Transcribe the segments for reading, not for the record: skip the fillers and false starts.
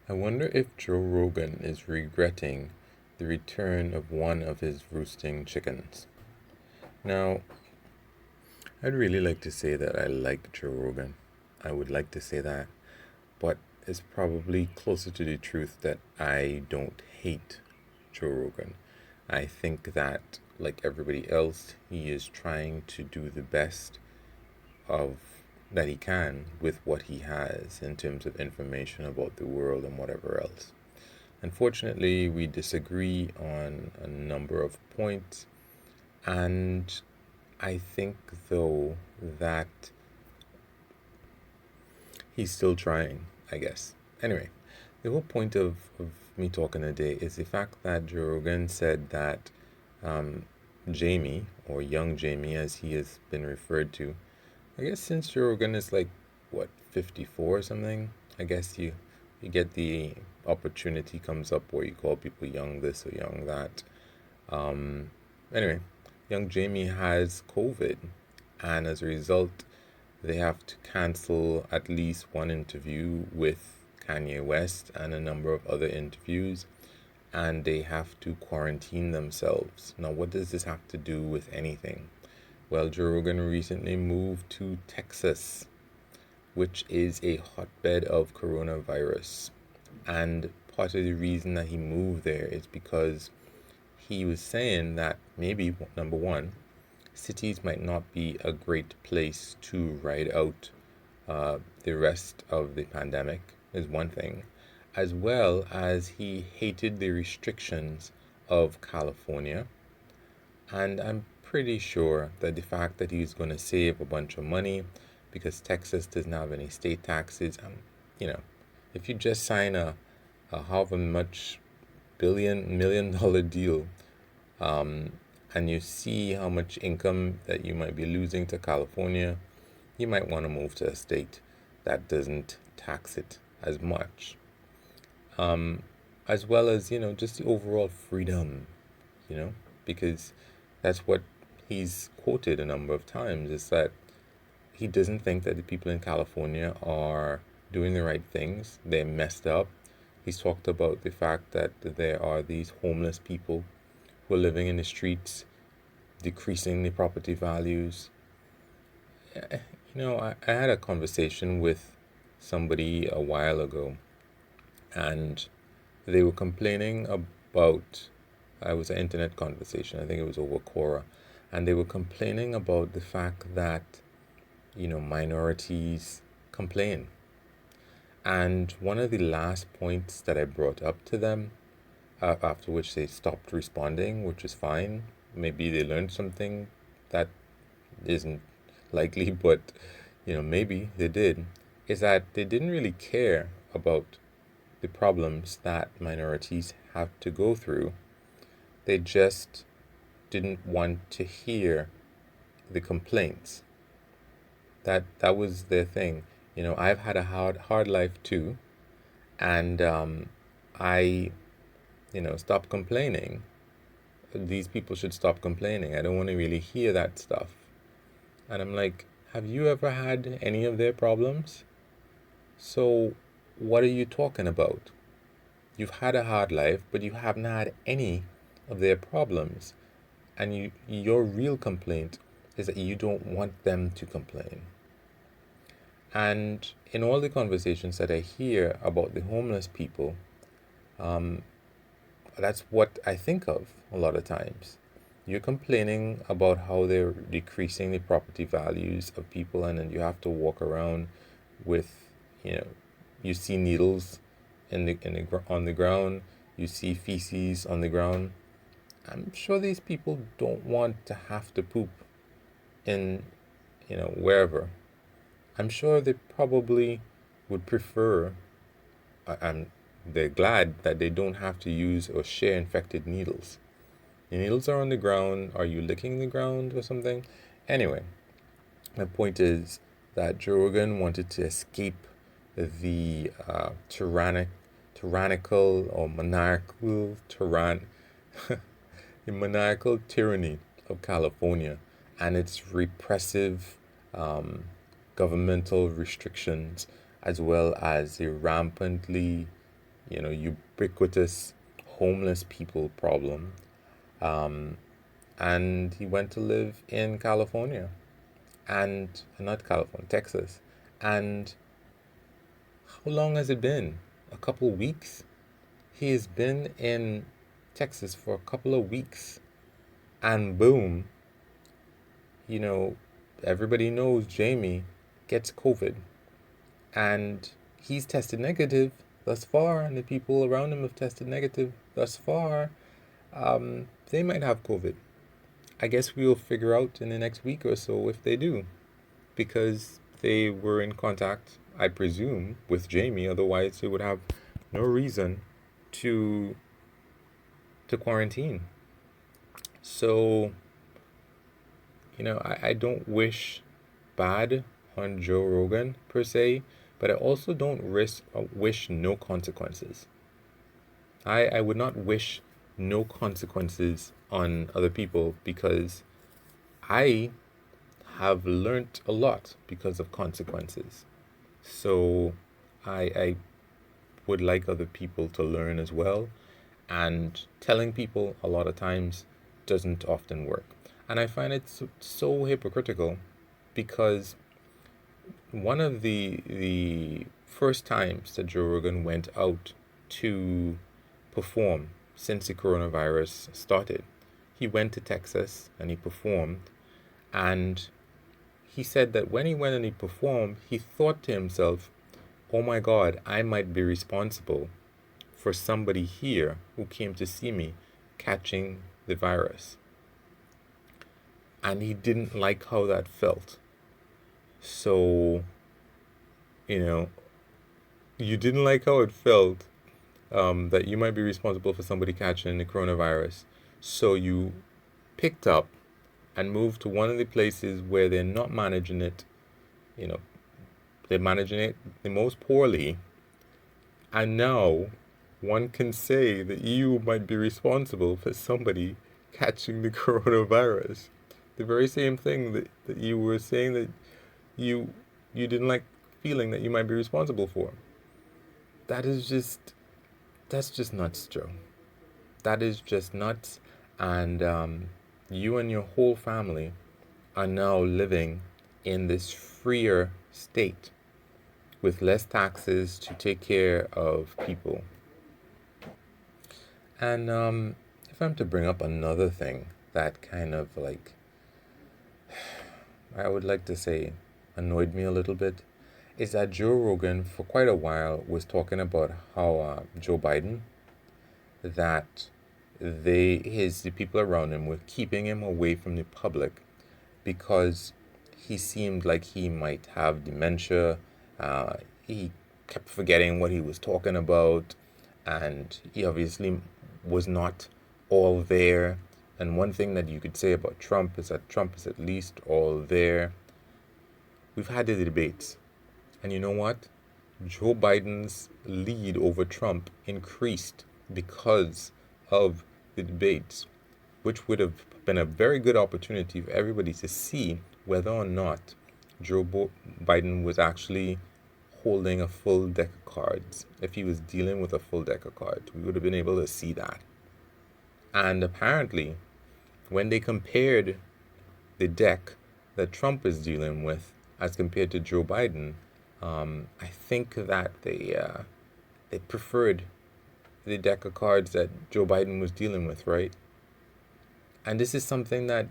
I wonder if Joe Rogan is regretting the return of one of his roosting chickens. Now, I'd really like to say that I like Joe Rogan. I would like to say that, but it's probably closer to the truth that I don't hate Joe Rogan. I think that, like everybody else, he is trying to do the best of that he can with what he has in terms of information about the world and whatever else. Unfortunately, we disagree on a number of points, and I think, though, that he's still trying, I guess. Anyway, the whole point of me talking today is the fact that Joe Rogan said that um, Jamie, or young Jamie as he has been referred to, I guess since Joe Rogan is like, what, 54 or something, I guess you get the opportunity comes up where you call people young this or young that. Um, anyway, young Jamie has COVID, and as a result, they have to cancel at least one interview with Kanye West and a number of other interviews, and they have to quarantine themselves. Now, what does this have to do with anything? Well, Joe Rogan recently moved to Texas, which is a hotbed of coronavirus. And part of the reason that he moved there is because he was saying that maybe, number one, cities might not be a great place to ride out the rest of the pandemic, is one thing, as well as he hated the restrictions of California. And I'm pretty sure that the fact that he's going to save a bunch of money because Texas doesn't have any state taxes, you know, if you just sign a however much $1 million deal, um, and you see how much income that you might be losing to California, you might want to move to a state that doesn't tax it as much. Um, as well as, just the overall freedom, you know, because that's what he's quoted a number of times is that he doesn't think that the people in California are doing the right things. They're messed up. He's talked about the fact that there are these homeless people who are living in the streets, decreasing the property values. I had a conversation with somebody a while ago, and they were complaining about, it was an internet conversation, I think it was over Quora, and they were complaining about the fact that, minorities complain. And one of the last points that I brought up to them, after which they stopped responding, which is fine. Maybe they learned something that isn't likely, but maybe they did, is that they didn't really care about the problems that minorities have to go through. They just didn't want to hear the complaints. That was their thing. I've had a hard life too, and I stop complaining. These people should stop complaining. I don't want to really hear that stuff. And I'm like, have you ever had any of their problems? So what are you talking about? You've had a hard life, but you haven't had any of their problems. And your real complaint is that you don't want them to complain. And in all the conversations that I hear about the homeless people, um, that's what I think of a lot of times. You're complaining about how they're decreasing the property values of people, and then you have to walk around with, you see needles on the ground, you see feces on the ground. I'm sure these people don't want to have to poop in, wherever. I'm sure they probably would prefer, and they're glad that they don't have to use or share infected needles. The needles are on the ground. Are you licking the ground or something? Anyway, my point is that Joe Rogan wanted to escape the tyrannical or maniacal the maniacal tyranny of California and its repressive um, governmental restrictions, as well as the rampantly, ubiquitous homeless people problem. Um, and he went to live in California and not California, Texas. And how long has it been? A couple weeks? He has been in Texas for a couple of weeks, and boom, you know, everybody knows Jamie gets COVID, and he's tested negative thus far, and the people around him have tested negative thus far. They might have COVID. I guess we'll figure out in the next week or so if they do, because they were in contact, I presume, with Jamie. Otherwise, they would have no reason to quarantine. So, I don't wish bad on Joe Rogan per se, but I also don't wish no consequences. I would not wish no consequences on other people because I have learned a lot because of consequences. So I would like other people to learn as well. And telling people a lot of times doesn't often work. And I find it so hypocritical because one of the first times that Joe Rogan went out to perform since the coronavirus started, he went to Texas and he performed. And he said that when he went and he performed, he thought to himself, oh my God, I might be responsible for somebody here who came to see me catching the virus. And he didn't like how that felt. So, you didn't like how it felt, that you might be responsible for somebody catching the coronavirus. So you picked up and moved to one of the places where they're not managing it. They're managing it the most poorly. And now one can say that you might be responsible for somebody catching the coronavirus. The very same thing that you were saying that you didn't like feeling that you might be responsible for. That's just nuts, Joe. That is just nuts. And you and your whole family are now living in this freer state with less taxes to take care of people. And if I'm to bring up another thing that kind of I would like to say annoyed me a little bit, is that Joe Rogan for quite a while was talking about how Joe Biden, that the people around him were keeping him away from the public because he seemed like he might have dementia. He kept forgetting what he was talking about, and he obviously was not all there. And one thing that you could say about Trump is that Trump is at least all there. We've had the debates, and you know what? Joe Biden's lead over Trump increased because of the debates, which would have been a very good opportunity for everybody to see whether or not Joe Biden was actually holding a full deck of cards. If he was dealing with a full deck of cards, we would have been able to see that. And apparently, when they compared the deck that Trump is dealing with as compared to Joe Biden, I think that they preferred the deck of cards that Joe Biden was dealing with, right? And this is something that,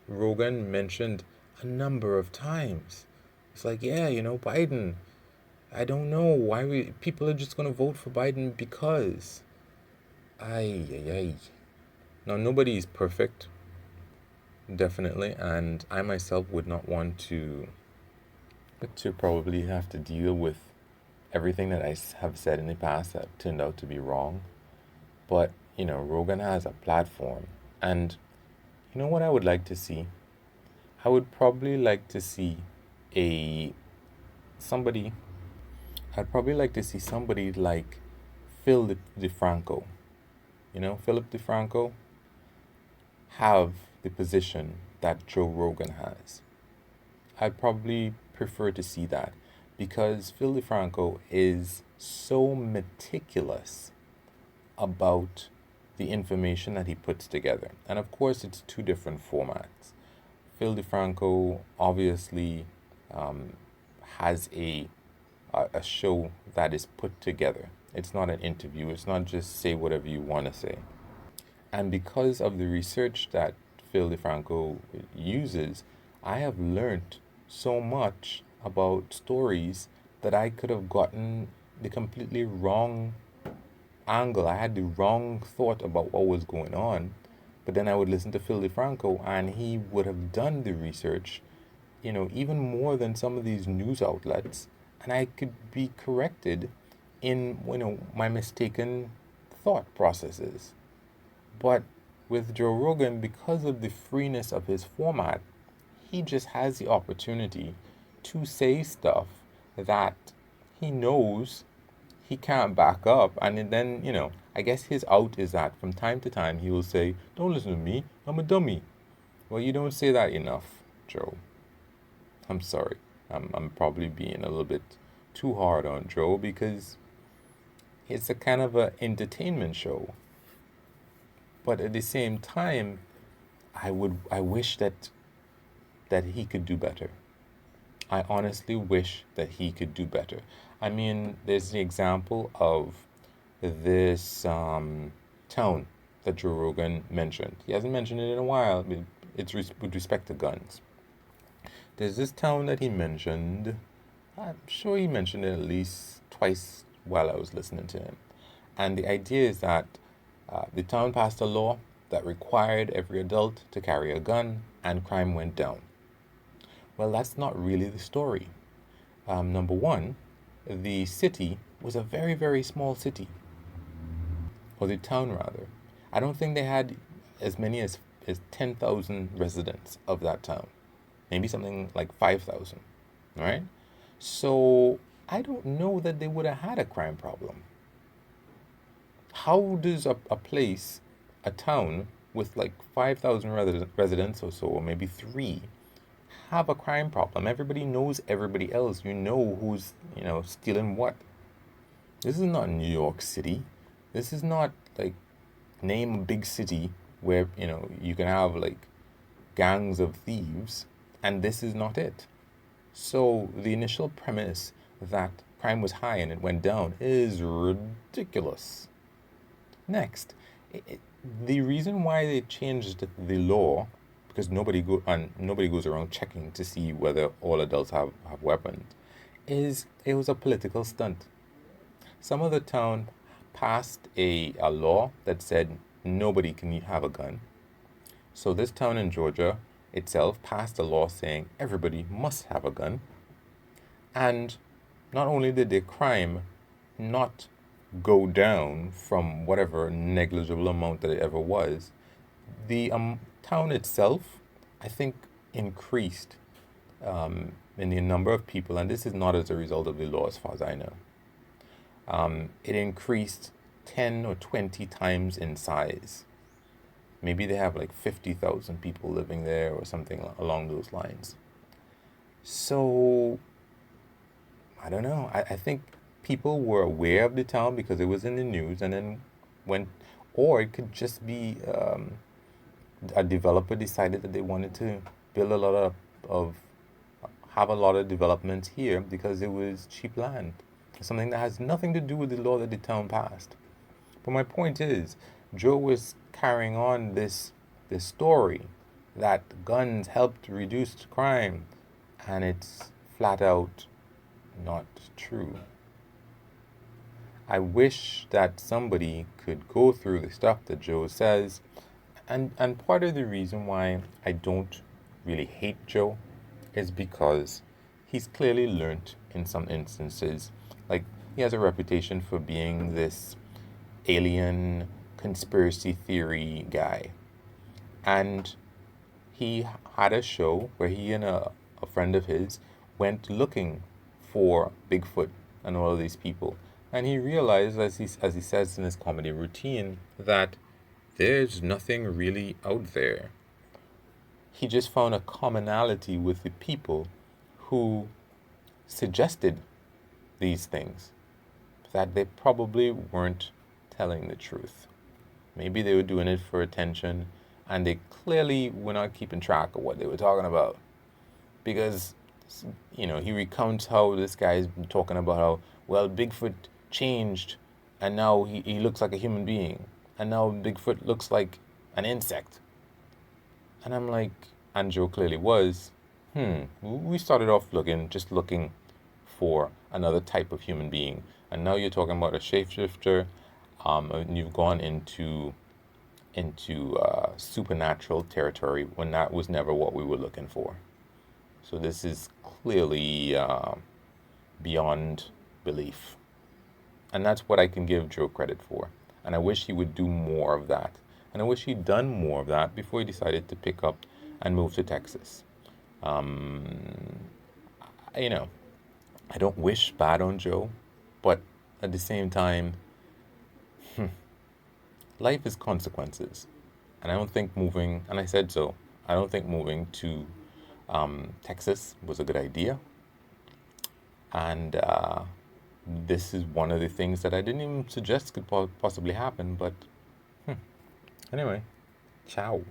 Rogan mentioned a number of times. It's like, yeah, Biden, I don't know why people are just going to vote for Biden because. Ay, ay, ay. Now, nobody is perfect, definitely, and I myself would not want to probably have to deal with everything that I have said in the past that turned out to be wrong. But, Rogan has a platform. And you know what I would like to see? I would probably like to see a somebody I'd probably like to see somebody like Phil DeFranco. Philip DeFranco have the position that Joe Rogan has. I'd probably prefer to see that because Phil DeFranco is so meticulous about the information that he puts together. And of course, it's two different formats. Phil DeFranco obviously um, has a show that is put together. It's not an interview. It's not just say whatever you want to say. And because of the research that Phil DeFranco uses, I have learned so much about stories that I could have gotten the completely wrong angle. I had the wrong thought about what was going on. But then I would listen to Phil DeFranco and he would have done the research, even more than some of these news outlets. And I could be corrected in, my mistaken thought processes. But with Joe Rogan, because of the freeness of his format, he just has the opportunity to say stuff that he knows he can't back up. And then, I guess his out is that from time to time he will say, "Don't listen to me, I'm a dummy." Well, you don't say that enough, Joe. I'm sorry. I'm probably being a little bit too hard on Joe because it's a kind of a entertainment show. But at the same time, I wish that he could do better. I honestly wish that he could do better. I mean, there's the example of this town that Joe Rogan mentioned. He hasn't mentioned it in a while. It's with respect to guns. There's this town that he mentioned. I'm sure he mentioned it at least twice while I was listening to him. And the idea is that the town passed a law that required every adult to carry a gun, and crime went down. Well, that's not really the story. Number one, the city was a very, very small city, or the town rather. I don't think they had as many as 10,000 residents of that town. Maybe something like 5,000, right? So I don't know that they would have had a crime problem. How does a place, a town with like 5,000 residents or so, or maybe three, have a crime problem? Everybody knows everybody else. You know who's, stealing what. This is not New York City. This is not like name a big city where, you can have like gangs of thieves, and this is not it. So the initial premise that crime was high and it went down is ridiculous. Next, the reason why they changed the law, because nobody goes around checking to see whether all adults have weapons, is it was a political stunt. Some of the town passed a law that said nobody can have a gun. So this town in Georgia itself passed a law saying everybody must have a gun. And not only did their crime not go down from whatever negligible amount that it ever was, the town itself, I think, increased in the number of people, and this is not as a result of the law as far as I know. It increased 10 or 20 times in size. Maybe they have like 50,000 people living there or something along those lines. So, I don't know. I think people were aware of the town because it was in the news, and then went, or it could just be a developer decided that they wanted to build a lot of have a lot of development here because it was cheap land. Something that has nothing to do with the law that the town passed. But my point is, Joe was carrying on this story that guns helped reduce crime, and it's flat out not true. I wish that somebody could go through the stuff that Joe says, and part of the reason why I don't really hate Joe is because he's clearly learned in some instances. Like, he has a reputation for being this alien conspiracy theory guy. And he had a show where he and a friend of his went looking for Bigfoot and all of these people. And he realized, as he says in his comedy routine, that there's nothing really out there. He just found a commonality with the people who suggested these things. that they probably weren't telling the truth. Maybe they were doing it for attention, and they clearly were not keeping track of what they were talking about. Because, he recounts how this guy is talking about how, well, Bigfoot changed, and now he looks like a human being. And now Bigfoot looks like an insect. And I'm like, and Joe clearly was, we started off just looking for another type of human being. And now you're talking about a shapeshifter, and you've gone into supernatural territory when that was never what we were looking for. So this is clearly beyond belief. And that's what I can give Joe credit for. And I wish he would do more of that. And I wish he'd done more of that before he decided to pick up and move to Texas. Um, I don't wish bad on Joe, but at the same time, life is consequences. And I don't think moving, and I said so, I don't think moving to Texas was a good idea. And this is one of the things that I didn't even suggest could possibly happen. But anyway, ciao.